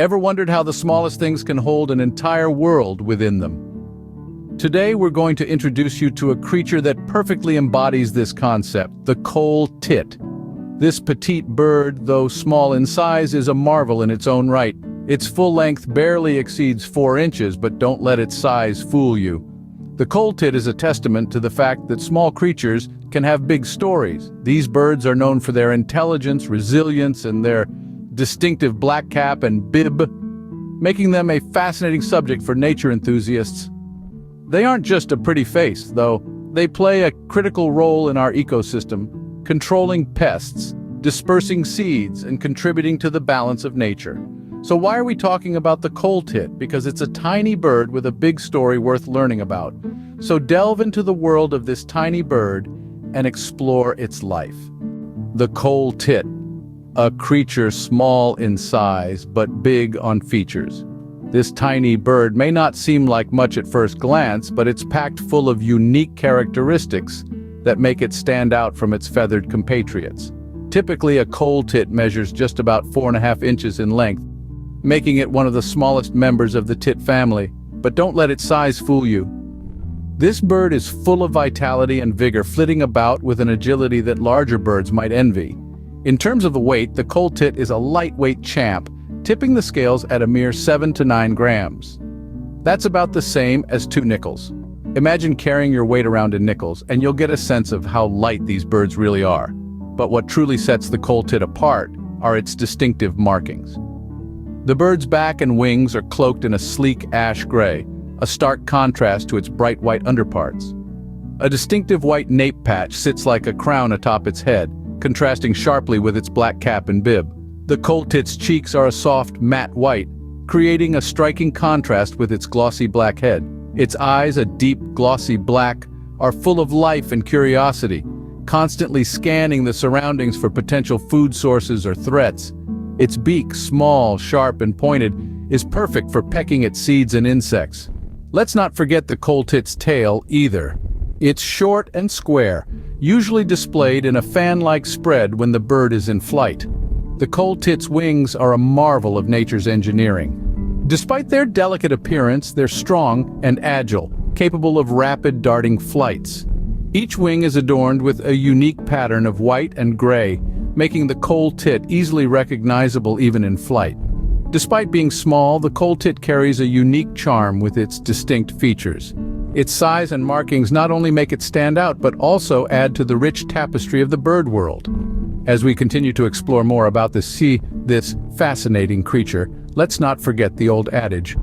Ever wondered how the smallest things can hold an entire world within them? Today we're going to introduce you to a creature that perfectly embodies this concept, the coal tit. This petite bird, though small in size, is a marvel in its own right. Its full length barely exceeds 4 inches, but don't let its size fool you. The coal tit is a testament to the fact that small creatures can have big stories. These birds are known for their intelligence, resilience, and their distinctive black cap and bib, making them a fascinating subject for nature enthusiasts. They aren't just a pretty face, though. They play a critical role in our ecosystem, controlling pests, dispersing seeds, and contributing to the balance of nature. So why are we talking about the coal tit? Because it's a tiny bird with a big story worth learning about. So delve into the world of this tiny bird and explore its life. The coal tit, a creature small in size but big on features. This tiny bird may not seem like much at first glance, but it's packed full of unique characteristics that make it stand out from its feathered compatriots. Typically, a coal tit measures just about 4.5 inches in length, making it one of the smallest members of the tit family. But don't let its size fool you. This bird is full of vitality and vigor, flitting about with an agility that larger birds might envy. In terms of the weight, the coal tit is a lightweight champ, tipping the scales at a mere 7 to 9 grams. That's about the same as 2 nickels. Imagine carrying your weight around in nickels, and you'll get a sense of how light these birds really are. But what truly sets the coal tit apart are its distinctive markings. The bird's back and wings are cloaked in a sleek ash gray, a stark contrast to its bright white underparts. A distinctive white nape patch sits like a crown atop its head, contrasting sharply with its black cap and bib. The coal tit's cheeks are a soft, matte white, creating a striking contrast with its glossy black head. Its eyes, a deep, glossy black, are full of life and curiosity, constantly scanning the surroundings for potential food sources or threats. Its beak, small, sharp, and pointed, is perfect for pecking at seeds and insects. Let's not forget the coal tit's tail either. It's short and square, usually displayed in a fan-like spread when the bird is in flight. The coal tit's wings are a marvel of nature's engineering. Despite their delicate appearance, they're strong and agile, capable of rapid darting flights. Each wing is adorned with a unique pattern of white and gray, making the coal tit easily recognizable even in flight. Despite being small, the coal tit carries a unique charm with its distinct features. Its size and markings not only make it stand out, but also add to the rich tapestry of the bird world. As we continue to explore more about this fascinating creature, let's not forget the old adage,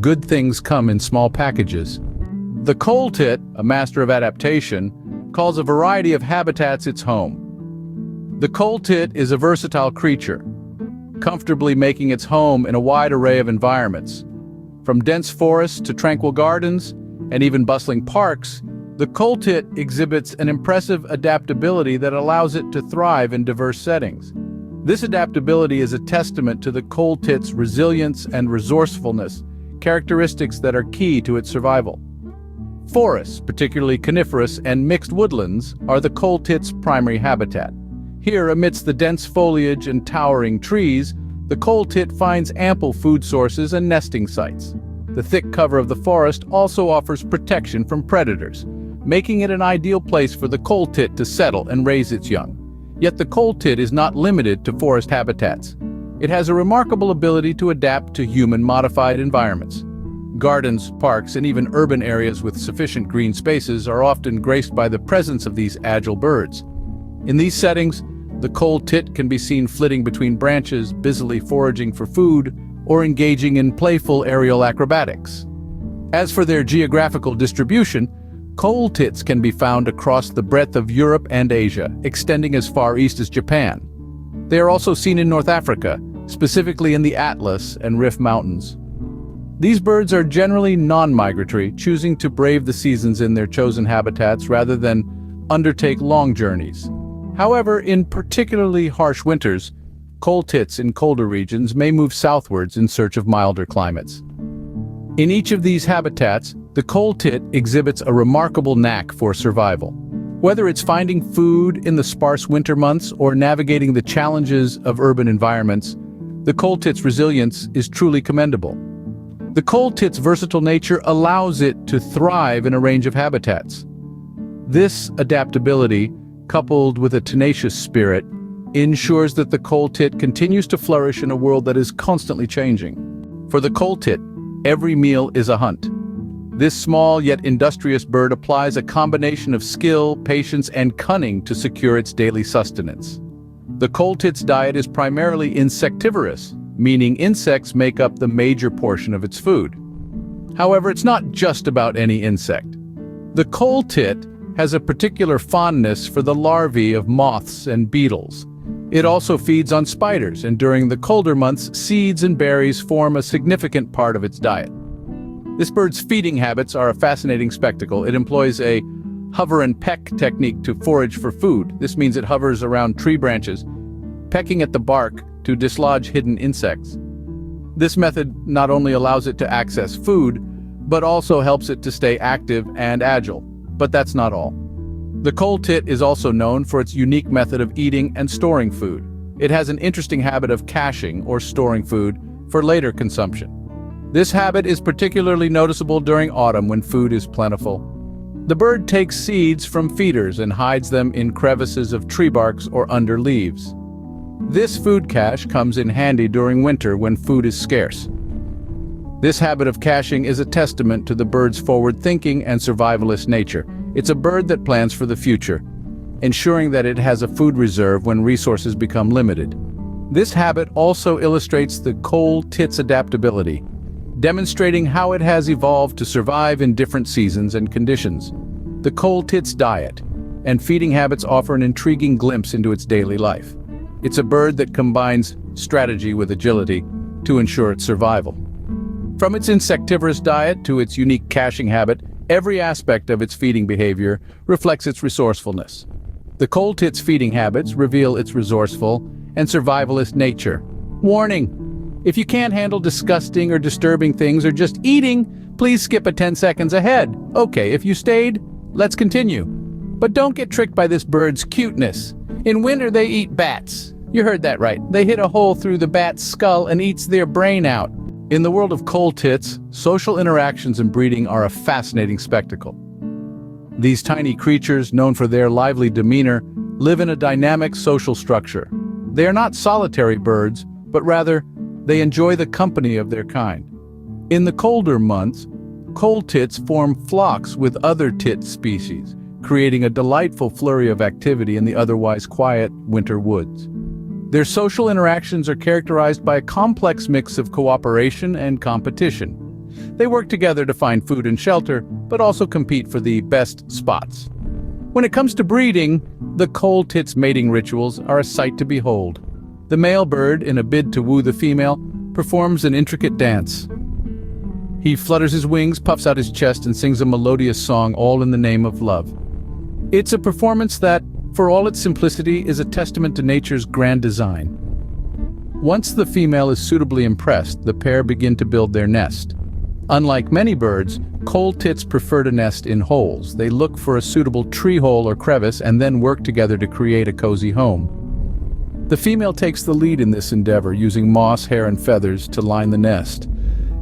good things come in small packages. The coal tit, a master of adaptation, calls a variety of habitats its home. The coal tit is a versatile creature, comfortably making its home in a wide array of environments. From dense forests to tranquil gardens, and even bustling parks, the coal tit exhibits an impressive adaptability that allows it to thrive in diverse settings. This adaptability is a testament to the coal tit's resilience and resourcefulness, characteristics that are key to its survival. Forests, particularly coniferous and mixed woodlands, are the coal tit's primary habitat. Here, amidst the dense foliage and towering trees, the coal tit finds ample food sources and nesting sites. The thick cover of the forest also offers protection from predators, making it an ideal place for the coal tit to settle and raise its young. Yet the coal tit is not limited to forest habitats. It has a remarkable ability to adapt to human-modified environments. Gardens, parks, and even urban areas with sufficient green spaces are often graced by the presence of these agile birds. In these settings, the coal tit can be seen flitting between branches, busily foraging for food, or engaging in playful aerial acrobatics. As for their geographical distribution, coal tits can be found across the breadth of Europe and Asia, extending as far east as Japan. They are also seen in North Africa, specifically in the Atlas and Rif Mountains. These birds are generally non-migratory, choosing to brave the seasons in their chosen habitats rather than undertake long journeys. However, in particularly harsh winters, coal tits in colder regions may move southwards in search of milder climates. In each of these habitats, the coal tit exhibits a remarkable knack for survival. Whether it's finding food in the sparse winter months or navigating the challenges of urban environments, The coal tit's resilience is truly commendable. The coal tit's versatile nature allows it to thrive in a range of habitats. This adaptability, coupled with a tenacious spirit, ensures that the coal tit continues to flourish in a world that is constantly changing. For the coal tit, every meal is a hunt. This small yet industrious bird applies a combination of skill, patience, and cunning to secure its daily sustenance. The coal tit's diet is primarily insectivorous, meaning insects make up the major portion of its food. However, it's not just about any insect. The coal tit has a particular fondness for the larvae of moths and beetles. It also feeds on spiders, and during the colder months, seeds and berries form a significant part of its diet. This bird's feeding habits are a fascinating spectacle. It employs a hover and peck technique to forage for food. This means it hovers around tree branches, pecking at the bark to dislodge hidden insects. This method not only allows it to access food, but also helps it to stay active and agile. But that's not all. The coal tit is also known for its unique method of eating and storing food. It has an interesting habit of caching or storing food for later consumption. This habit is particularly noticeable during autumn when food is plentiful. The bird takes seeds from feeders and hides them in crevices of tree barks or under leaves. This food cache comes in handy during winter when food is scarce. This habit of caching is a testament to the bird's forward-thinking and survivalist nature. It's a bird that plans for the future, ensuring that it has a food reserve when resources become limited. This habit also illustrates the coal tit's adaptability, demonstrating how it has evolved to survive in different seasons and conditions. The coal tit's diet and feeding habits offer an intriguing glimpse into its daily life. It's a bird that combines strategy with agility to ensure its survival. From its insectivorous diet to its unique caching habit, every aspect of its feeding behavior reflects its resourcefulness. The coal tit's feeding habits reveal its resourceful and survivalist nature. Warning: if you can't handle disgusting or disturbing things or just eating, please skip 10 seconds ahead. Okay, if you stayed, let's continue. But don't get tricked by this bird's cuteness. In winter, they eat bats. You heard that right. They hit a hole through the bat's skull and eats their brain out. In the world of coal tits, social interactions and breeding are a fascinating spectacle. These tiny creatures, known for their lively demeanor, live in a dynamic social structure. They are not solitary birds, but rather, they enjoy the company of their kind. In the colder months, coal tits form flocks with other tit species, creating a delightful flurry of activity in the otherwise quiet winter woods. Their social interactions are characterized by a complex mix of cooperation and competition. They work together to find food and shelter, but also compete for the best spots. When it comes to breeding, the coal tit's mating rituals are a sight to behold. The male bird, in a bid to woo the female, performs an intricate dance. He flutters his wings, puffs out his chest, and sings a melodious song, all in the name of love. It's a performance that, for all its simplicity, is a testament to nature's grand design. Once the female is suitably impressed, the pair begin to build their nest. Unlike many birds, coal tits prefer to nest in holes. They look for a suitable tree hole or crevice and then work together to create a cozy home. The female takes the lead in this endeavor, using moss, hair, and feathers to line the nest.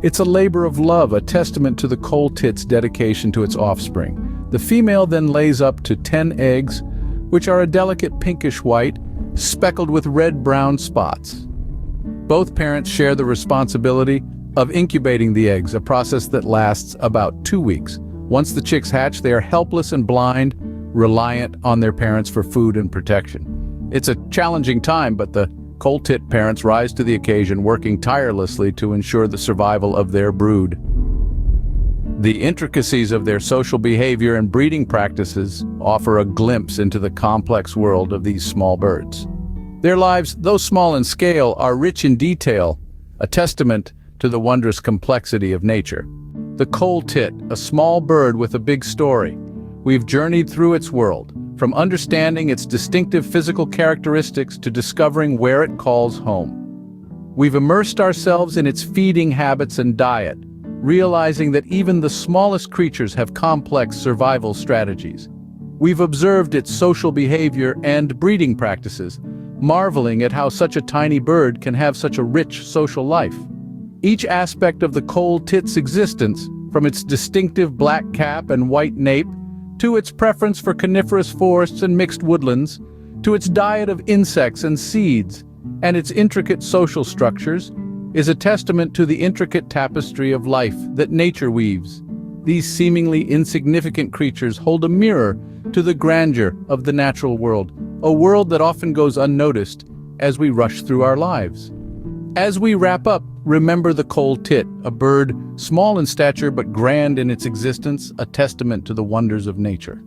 It's a labor of love, a testament to the coal tit's dedication to its offspring. The female then lays up to 10 eggs, which are a delicate pinkish white, speckled with red-brown spots. Both parents share the responsibility of incubating the eggs, a process that lasts about 2 weeks. Once the chicks hatch, they are helpless and blind, reliant on their parents for food and protection. It's a challenging time, but the coal tit parents rise to the occasion, working tirelessly to ensure the survival of their brood. The intricacies of their social behavior and breeding practices offer a glimpse into the complex world of these small birds. Their lives, though small in scale, are rich in detail, a testament to the wondrous complexity of nature. The coal tit, a small bird with a big story. We've journeyed through its world, from understanding its distinctive physical characteristics to discovering where it calls home. We've immersed ourselves in its feeding habits and diet, realizing that even the smallest creatures have complex survival strategies. We've observed its social behavior and breeding practices, marveling at how such a tiny bird can have such a rich social life. Each aspect of the coal tit's existence, from its distinctive black cap and white nape, to its preference for coniferous forests and mixed woodlands, to its diet of insects and seeds, and its intricate social structures, is a testament to the intricate tapestry of life that nature weaves. These seemingly insignificant creatures hold a mirror to the grandeur of the natural world, a world that often goes unnoticed as we rush through our lives. As we wrap up, remember the coal tit, a bird small in stature but grand in its existence, a testament to the wonders of nature.